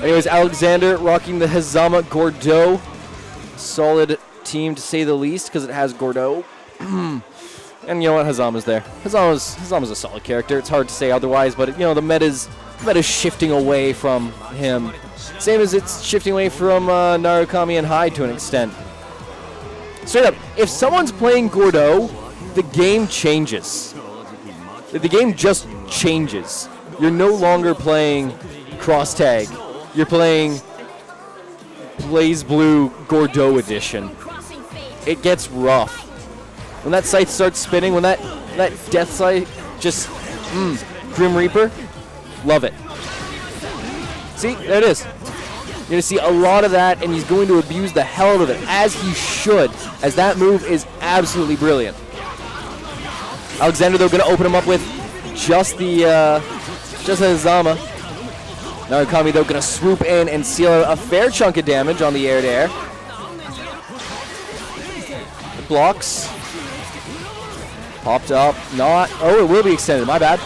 Anyways, Alexander rocking the Hazama Gordeau. Solid team to say the least because it has Gordeau. And you know what? Hazama's there. Hazama's a solid character. It's hard to say otherwise, but you know the meta's shifting away from him. Same as it's shifting away from Narukami and Hyde to an extent. Straight up, if someone's playing Gordeau, the game changes. The game just changes. You're no longer playing cross tag. You're playing Blazblue Gordeau edition. It gets rough. When that scythe starts spinning, when that death scythe just, Grim Reaper, love it. See, there it is. You're going to see a lot of that, and he's going to abuse the hell out of it, as he should, as that move is absolutely brilliant. Alexander, though, going to open him up with just Hazama. Narukami, though, going to swoop in and seal a fair chunk of damage on the air-to-air. Blocks. Popped up, not. Oh, it will be extended. My bad.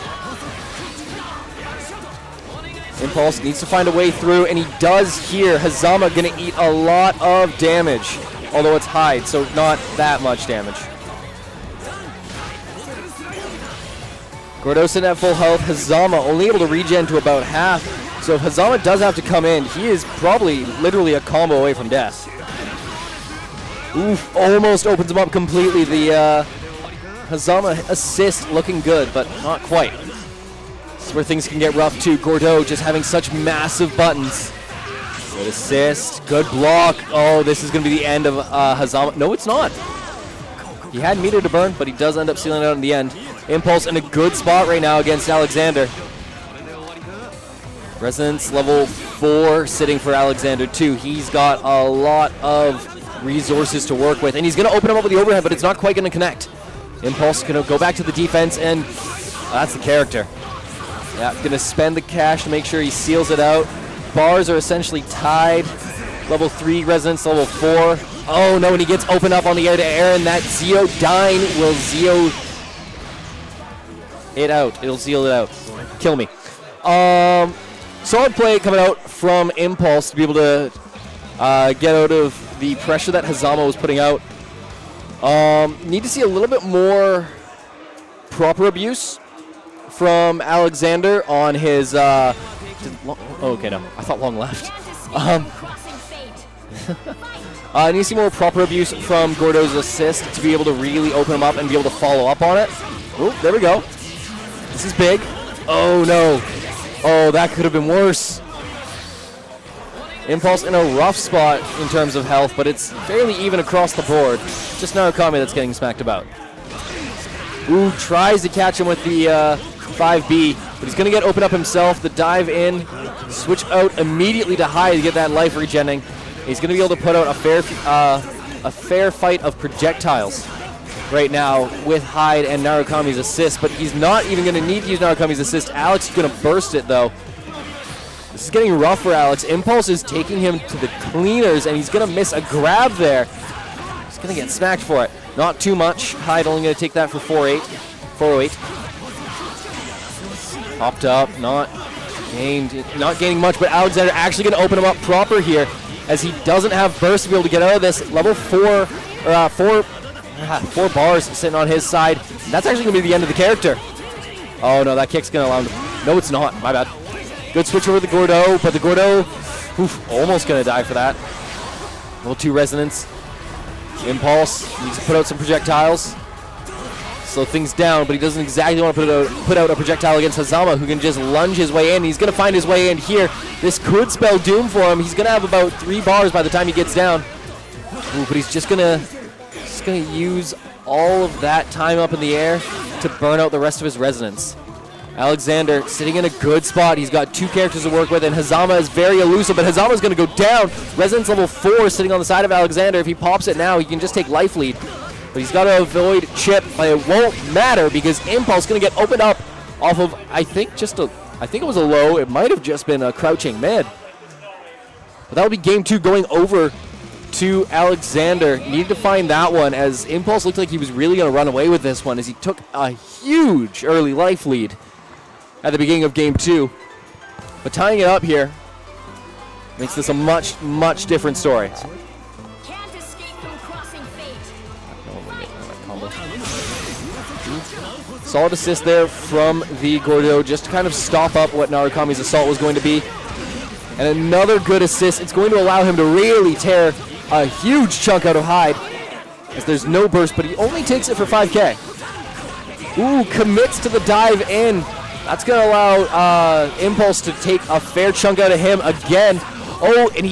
Impulse needs to find a way through, and he does here. Hazama going to eat a lot of damage, although it's Hyde, so not that much damage. Gordeau sitting at full health. Hazama only able to regen to about half, so if Hazama does have to come in, he is probably literally a combo away from death. Oof, almost opens him up completely. The Hazama assist looking good, but not quite. This is where things can get rough too. Gordeau just having such massive buttons. Good assist, good block. Oh, this is going to be the end of Hazama. No, it's not. He had meter to burn, but he does end up sealing it out in the end. Impulse in a good spot right now against Alexander. Resonance level 4 sitting for Alexander too. He's got a lot of resources to work with, and he's going to open him up with the overhead, but it's not quite going to connect. Impulse going to go back to the defense, and that's the character. Yeah, going to spend the cash to make sure he seals it out. Bars are essentially tied. Level 3 resonance, level 4. Oh no, and he gets opened up on the air-to-air, and that Zeodyne will Zeo it out. It'll seal it out. Kill me. Solid play coming out from Impulse to be able to get out of the pressure that Hazama was putting out. Need to see a little bit more proper abuse from Alexander on his. Okay, no, I thought long left. Need to see more proper abuse from Gordeau's assist to be able to really open him up and be able to follow up on it. Oh, there we go. This is big. Oh no. Oh, that could have been worse. Impulse in a rough spot in terms of health, but it's fairly even across the board. Just Narukami that's getting smacked about. Ooh, tries to catch him with the 5B, but he's going to get opened up himself. The dive in, switch out immediately to Hyde to get that life regenning. He's going to be able to put out a fair fight of projectiles right now with Hyde and Narukami's assist, but he's not even going to need to use Narukami's assist. Alex is going to burst it, though. This is getting rough for Alex. Impulse is taking him to the cleaners, and he's going to miss a grab there. He's going to get smacked for it. Not too much. Hyde only going to take that for 408. Popped up, not gaining much, but Alexander actually going to open him up proper here, as he doesn't have burst to be able to get out of this. Level 4 bars sitting on his side. That's actually going to be the end of the character. Oh no, that kick's going to allow him. No, it's not. My bad. Good switch over the Gordeau, but the Gordeau, almost going to die for that. Level 2 resonance. Impulse needs to put out some projectiles. Slow things down, but he doesn't exactly want to put out a projectile against Hazama, who can just lunge his way in. He's going to find his way in here. This could spell doom for him. He's going to have about 3 bars by the time he gets down. Ooh, but he's just going to use all of that time up in the air to burn out the rest of his resonance. Alexander sitting in a good spot. He's got 2 characters to work with, and Hazama is very elusive, but Hazama's going to go down. Resonance level 4 sitting on the side of Alexander. If he pops it now, he can just take life lead. But he's got to avoid chip, but it won't matter because Impulse is going to get opened up off of, I think it was a low. It might have just been a crouching mid. But that would be game 2 going over to Alexander. Needed to find that one, as Impulse looked like he was really going to run away with this one, as he took a huge early life lead at the beginning of game 2. But tying it up here, Makes this a much, much different story. Can't escape from crossing fate. Solid assist there from the Gordo just to kind of stop up what Narukami's assault was going to be. And another good assist. It's going to allow him to really tear a huge chunk out of Hyde, as there's no burst, but he only takes it for 5K. Ooh, commits to the dive in. That's going to allow Impulse to take a fair chunk out of him again. Oh, and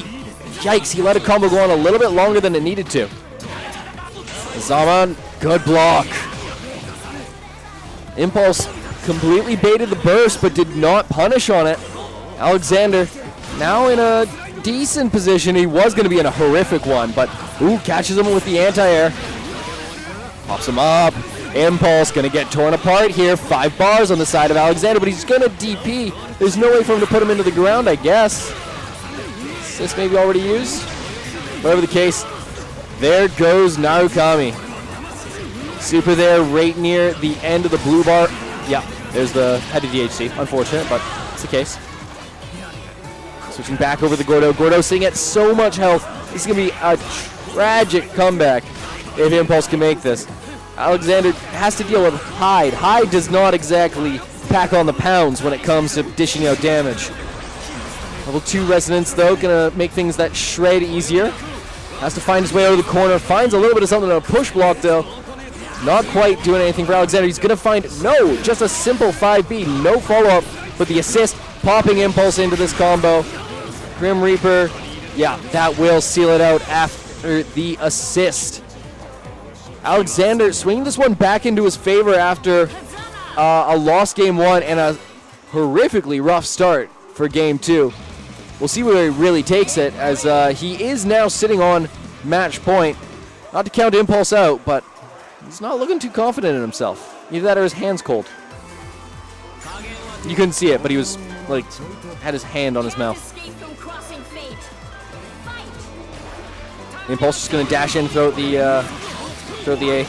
yikes, he let a combo go on a little bit longer than it needed to. Zaman, good block. Impulse completely baited the burst, but did not punish on it. Alexander now in a decent position. He was going to be in a horrific one, but ooh, catches him with the anti-air. Pops him up. Impulse going to get torn apart here. 5 bars on the side of Alexander, but he's going to DP. There's no way for him to put him into the ground, I guess. Assist maybe already used? Whatever the case, there goes Narukami. Super there, right near the end of the blue bar. Yeah, there's the head of DHC. Unfortunate, but it's the case. Switching back over the Gordo. Gordo sitting at so much health. This is going to be a tragic comeback if Impulse can make this. Alexander has to deal with Hyde. Hyde does not exactly pack on the pounds when it comes to dishing out damage. Level 2 Resonance, though, going to make things that shred easier. Has to find his way out of the corner. Finds a little bit of something on a push block, though. Not quite doing anything for Alexander. He's going to find, no, just a simple 5B. No follow-up, but the assist, popping Impulse into this combo. Grim Reaper, yeah, that will seal it out after the assist. Alexander swinging this one back into his favor after a lost game 1 and a horrifically rough start for game 2. We'll see where he really takes it, as he is now sitting on match point. Not to count Impulse out, but he's not looking too confident in himself. Either that or his hand's cold. You couldn't see it, but he was, like, had his hand on his mouth. Impulse just going to dash in, throw the A.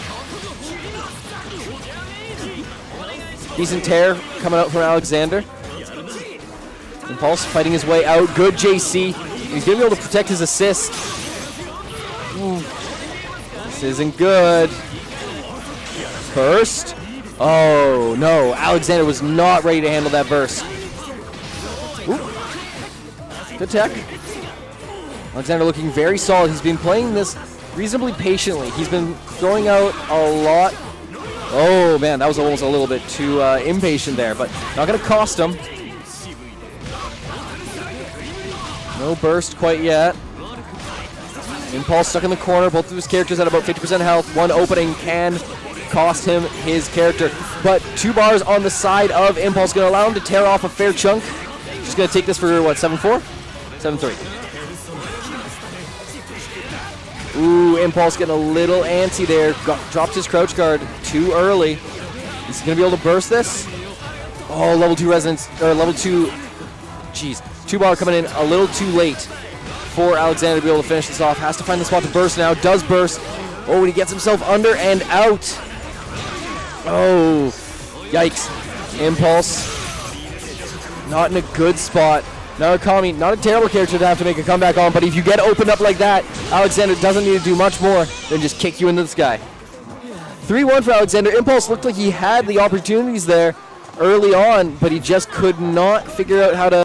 Decent tear coming out from Alexander. Impulse fighting his way out. Good JC. He's going to be able to protect his assist. Ooh. This isn't good. Burst. Oh, no. Alexander was not ready to handle that burst. Ooh. Good tech. Alexander looking very solid. He's been playing this reasonably patiently. He's been throwing out a lot. Oh, man, that was almost a little bit too impatient there, but not going to cost him. No burst quite yet. Impulse stuck in the corner. Both of his characters at about 50% health. One opening can cost him his character. But 2 bars on the side of Impulse going to allow him to tear off a fair chunk. Just going to take this for, what, 7-4? 7-3. Ooh, Impulse getting a little antsy there. Dropped his crouch guard too early. Is he going to be able to burst this? Oh, level 2 resonance, or level 2, jeez. 2 bar coming in a little too late for Alexander to be able to finish this off. Has to find the spot to burst now. Does burst. Oh, and he gets himself under and out. Oh, yikes. Impulse. Not in a good spot. Narukami, not a terrible character to have to make a comeback on, but if you get opened up like that, Alexander doesn't need to do much more than just kick you into the sky. 3-1 for Alexander. Impulse looked like he had the opportunities there early on, but he just could not figure out how to